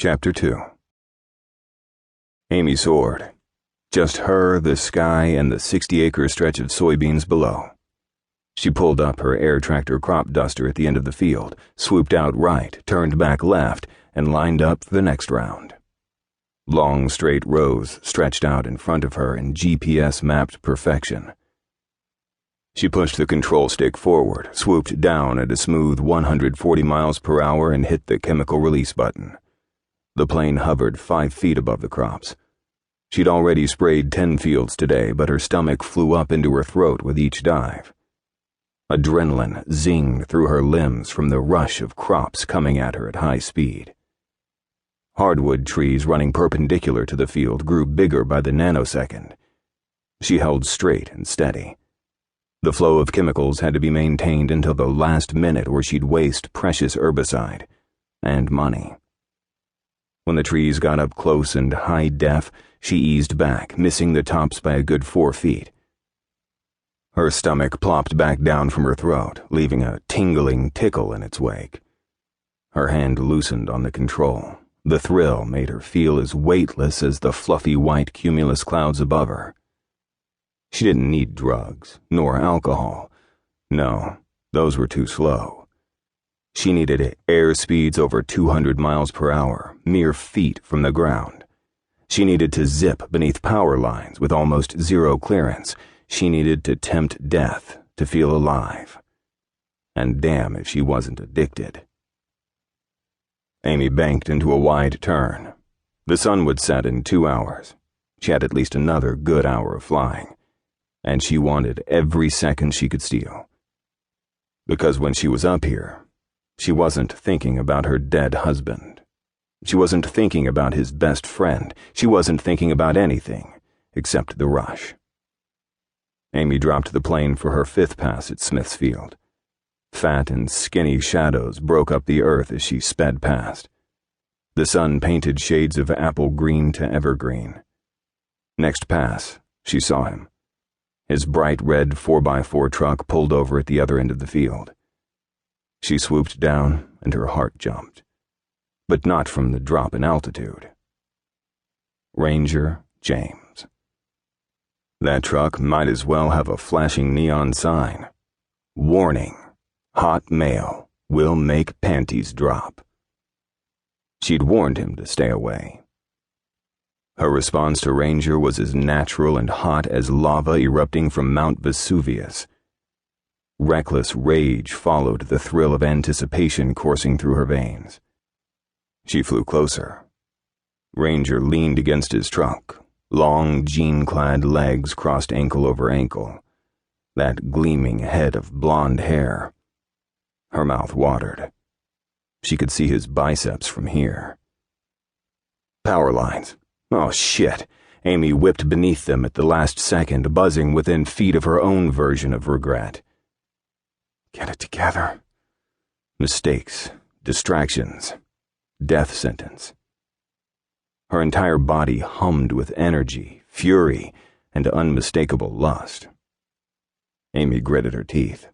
Chapter 2. Amy soared. Just her, the sky, and the 60-acre stretch of soybeans below. She pulled up her air tractor crop duster at the end of the field, swooped out right, turned back left, and lined up for the next round. Long, straight rows stretched out in front of her in GPS-mapped perfection. She pushed the control stick forward, swooped down at a smooth 140 miles per hour, and hit the chemical release button. The plane hovered 5 feet above the crops. She'd already sprayed 10 fields today, but her stomach flew up into her throat with each dive. Adrenaline zinged through her limbs from the rush of crops coming at her at high speed. Hardwood trees running perpendicular to the field grew bigger by the nanosecond. She held straight and steady. The flow of chemicals had to be maintained until the last minute, or she'd waste precious herbicide and money. When the trees got up close and high def, she eased back, missing the tops by a good 4 feet. Her stomach plopped back down from her throat, leaving a tingling tickle in its wake. Her hand loosened on the control. The thrill made her feel as weightless as the fluffy white cumulus clouds above her. She didn't need drugs, nor alcohol. No, those were too slow. She needed air speeds over 200 miles per hour, mere feet from the ground. She needed to zip beneath power lines with almost zero clearance. She needed to tempt death to feel alive. And damn if she wasn't addicted. Amy banked into a wide turn. The sun would set in 2 hours. She had at least another good hour of flying. And she wanted every second she could steal. Because when she was up here, she wasn't thinking about her dead husband. She wasn't thinking about his best friend. She wasn't thinking about anything except the rush. Amy dropped the plane for her 5th pass at Smith's Field. Fat and skinny shadows broke up the earth as she sped past. The sun painted shades of apple green to evergreen. Next pass, she saw him. His bright red 4x4 truck pulled over at the other end of the field. She swooped down, and her heart jumped. But not from the drop in altitude. Ranger James. That truck might as well have a flashing neon sign. Warning: hot male will make panties drop. She'd warned him to stay away. Her response to Ranger was as natural and hot as lava erupting from Mount Vesuvius. Reckless rage followed the thrill of anticipation coursing through her veins. She flew closer. Ranger leaned against his truck, long jean-clad legs crossed ankle over ankle, that gleaming head of blonde hair. Her mouth watered. She could see his biceps from here. Power lines. Oh, shit. Amy whipped beneath them at the last second, buzzing within feet of her own version of regret. Get it together. Mistakes, distractions, death sentence. Her entire body hummed with energy, fury, and unmistakable lust. Amy gritted her teeth.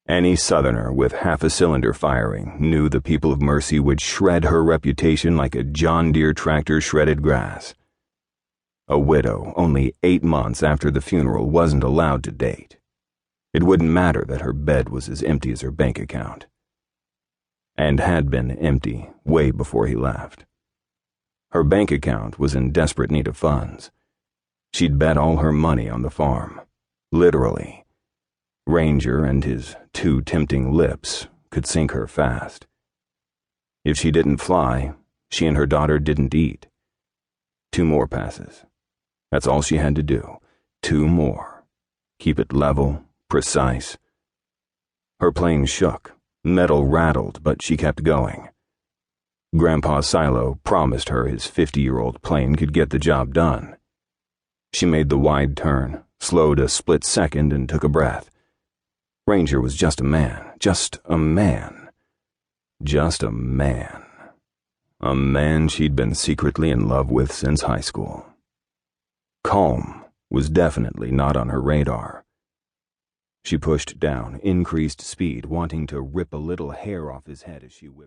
Any Southerner with half a cylinder firing knew the people of Mercy would shred her reputation like a John Deere tractor shredded grass. A widow, only 8 months after the funeral, wasn't allowed to date. It wouldn't matter that her bed was as empty as her bank account. And had been empty way before he left. Her bank account was in desperate need of funds. She'd bet all her money on the farm. Literally. Ranger and his 2 tempting lips could sink her fast. If she didn't fly, she and her daughter didn't eat. 2 more passes. That's all she had to do. 2 more. Keep it level, precise. Her plane shook, metal rattled, but she kept going. Grandpa Silo promised her his 50-year-old plane could get the job done. She made the wide turn, slowed a split second, and took a breath. Ranger was just a man, just a man. Just a man. A man she'd been secretly in love with since high school. Calm was definitely not on her radar. She pushed down, increased speed, wanting to rip a little hair off his head as she whipped.